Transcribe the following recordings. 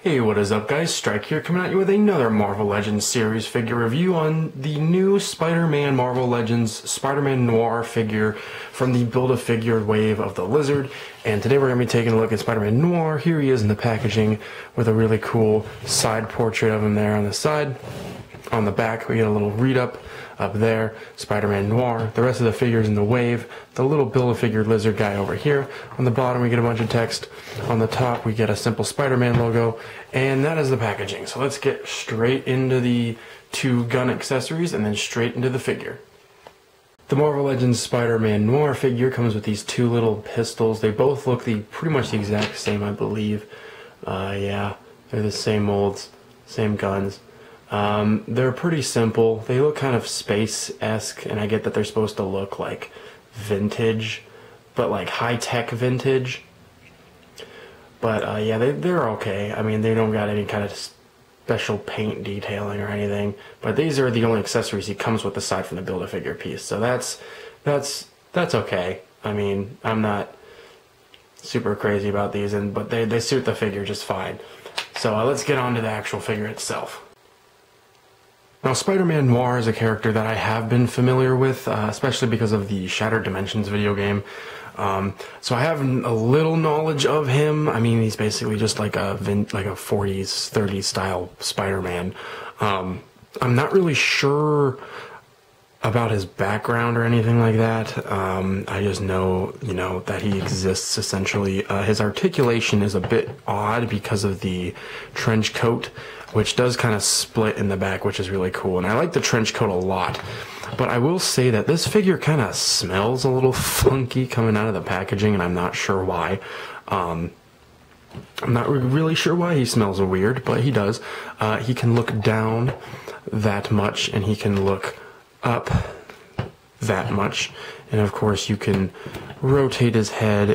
Hey, what is up guys? Strike here, coming at you with another Marvel Legends series figure review on the new Spider-Man Marvel Legends Spider-Man Noir figure from the Build-A-Figure wave of the Lizard. And today we're going to be taking a look at Spider-Man Noir. Here he is in the packaging with a really cool side portrait of him there on the side. On the back we get a little read-up up there, Spider-Man Noir. The rest of the figures in the wave, the little Build-A-Figure lizard guy over here. On the bottom we get a bunch of text. On the top we get a simple Spider-Man logo, and that is the packaging. So let's get straight into the two gun accessories and then straight into the figure. The Marvel Legends Spider-Man Noir figure comes with these two little pistols. They both look pretty much the exact same, I believe. Yeah, they're the same molds, same guns. They're pretty simple. They look kind of space-esque, and I get that they're supposed to look like vintage, but like high-tech vintage. But yeah, they're okay. I mean, they don't got any kind of special paint detailing or anything. But these are the only accessories he comes with aside from the Build-A-Figure piece. So that's okay. I mean, I'm not super crazy about these, but they suit the figure just fine. So let's get on to the actual figure itself. Now, Spider-Man Noir is a character that I have been familiar with, especially because of the Shattered Dimensions video game. So I have a little knowledge of him. I mean, he's basically just like a 40s, 30s style Spider-Man. I'm not really sure about his background or anything like that. I just know, that he exists essentially. His articulation is a bit odd because of the trench coat, which does kind of split in the back, which is really cool. And I like the trench coat a lot. But I will say that this figure kind of smells a little funky coming out of the packaging, and I'm not sure why. I'm not really sure why he smells weird, but he does. He can look down that much, and he can look up that much. And of course you can rotate his head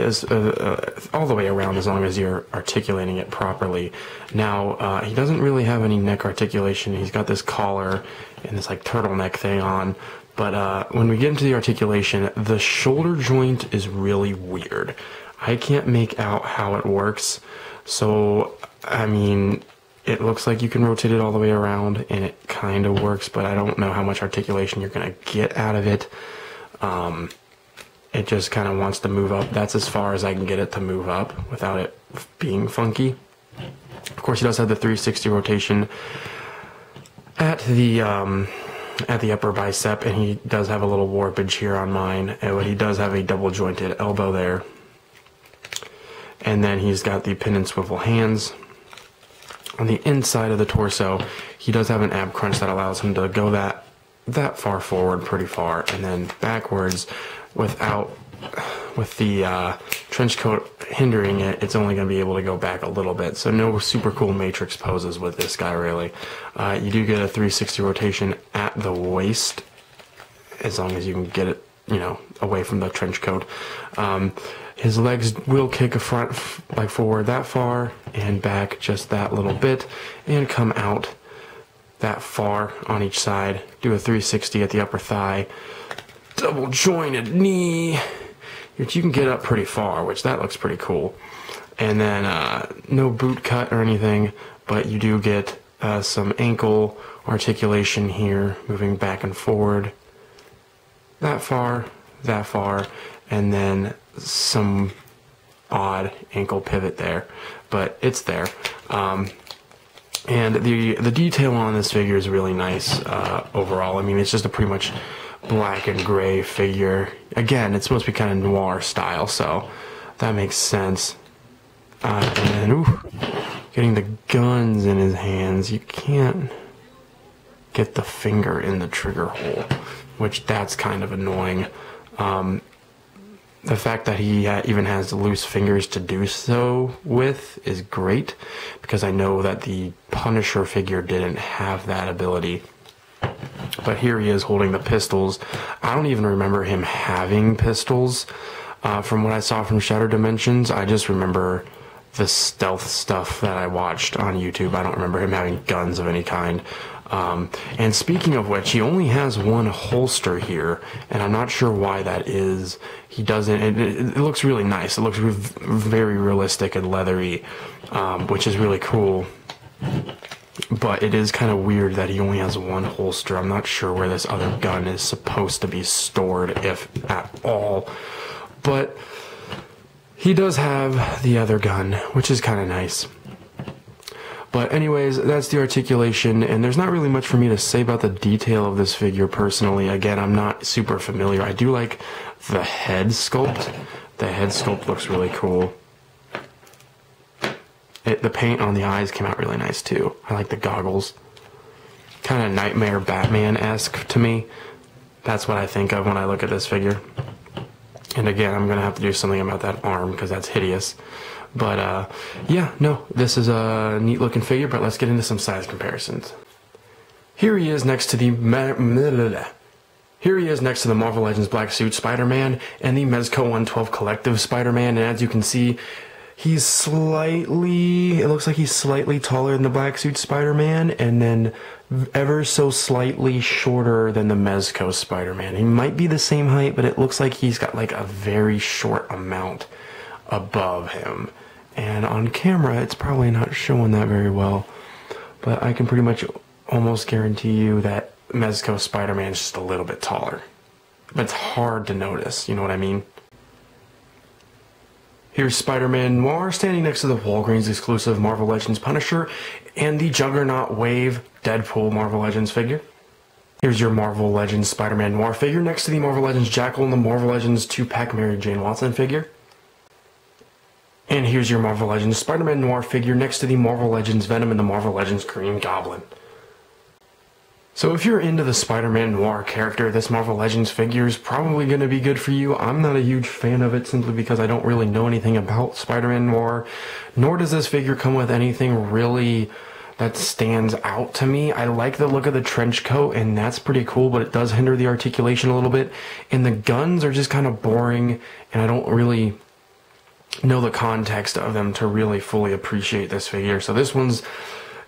all the way around as long as you're articulating it properly. Now, he doesn't really have any neck articulation. He's got this collar and this like turtleneck thing on. But when we get into the articulation, the shoulder joint is really weird. I can't make out how it works. So, I mean, it looks like you can rotate it all the way around, and it kind of works, but I don't know how much articulation you're going to get out of it. It just kind of wants to move up. That's as far as I can get it to move up without it being funky. Of course, he does have the 360 rotation at the upper bicep, and he does have a little warpage here on mine. But he does have a double jointed elbow there. And then he's got the pin and swivel hands. On the inside of the torso, he does have an ab crunch that allows him to go that far forward pretty far, and then backwards with the trench coat hindering it. It's only going to be able to go back a little bit, so no super cool matrix poses with this guy really. You do get a 360 rotation at the waist as long as you can get it away from the trench coat. His legs will kick forward that far and back just that little bit and come out that far on each side. Do a 360 at the upper thigh. Double jointed knee, which you can get up pretty far, which that looks pretty cool. And then no boot cut or anything, but you do get some ankle articulation here, moving back and forward that far, and then some odd ankle pivot there, but it's there. And the detail on this figure is really nice overall. I mean, it's just a pretty much black and gray figure. Again, it's supposed to be kind of noir style, so that makes sense. And then, getting the guns in his hands. You can't get the finger in the trigger hole, which that's kind of annoying. The fact that he even has loose fingers to do so with is great, because I know that the Punisher figure didn't have that ability. But here he is holding the pistols. I don't even remember him having pistols. From what I saw from Shattered Dimensions, I just remember the stealth stuff that I watched on YouTube. I don't remember him having guns of any kind. And speaking of which, he only has one holster here, and I'm not sure why that is. He doesn't, it looks really nice. It looks very realistic and leathery, which is really cool. But it is kind of weird that he only has one holster. I'm not sure where this other gun is supposed to be stored, if at all. But he does have the other gun, which is kind of nice. But anyways, that's the articulation, and there's not really much for me to say about the detail of this figure personally. Again, I'm not super familiar. I do like the head sculpt. The head sculpt looks really cool. The paint on the eyes came out really nice too. I like the goggles. Kind of Nightmare Batman-esque to me. That's what I think of when I look at this figure. And again, I'm going to have to do something about that arm because that's hideous. But yeah, no, this is a neat looking figure, but let's get into some size comparisons. Here he is next to the Marvel Legends Black Suit Spider-Man and the Mezco 112 Collective Spider-Man, and as you can see, it looks like he's slightly taller than the Black Suit Spider-Man, and then ever so slightly shorter than the Mezco Spider-Man. He might be the same height, but it looks like he's got like a very short amount above him. And on camera, it's probably not showing that very well, but I can pretty much almost guarantee you that Mezco Spider-Man is just a little bit taller. But it's hard to notice, you know what I mean? Here's Spider-Man Noir standing next to the Walgreens exclusive Marvel Legends Punisher and the Juggernaut Wave Deadpool Marvel Legends figure. Here's your Marvel Legends Spider-Man Noir figure next to the Marvel Legends Jackal and the Marvel Legends 2-pack Mary Jane Watson figure. And here's your Marvel Legends Spider-Man Noir figure next to the Marvel Legends Venom and the Marvel Legends Green Goblin. So if you're into the Spider-Man Noir character, this Marvel Legends figure is probably going to be good for you. I'm not a huge fan of it simply because I don't really know anything about Spider-Man Noir, nor does this figure come with anything really that stands out to me. I like the look of the trench coat, and that's pretty cool, but it does hinder the articulation a little bit. And the guns are just kind of boring, and I don't really know the context of them to really fully appreciate this figure. So this one's,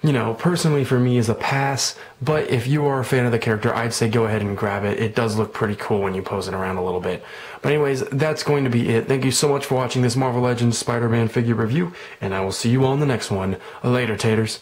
you know, personally for me is a pass, but if you are a fan of the character, I'd say go ahead and grab it. It does look pretty cool when you pose it around a little bit. But anyways, that's going to be it. Thank you so much for watching this Marvel Legends Spider-Man figure review, and I will see you all in the next one. Later, taters.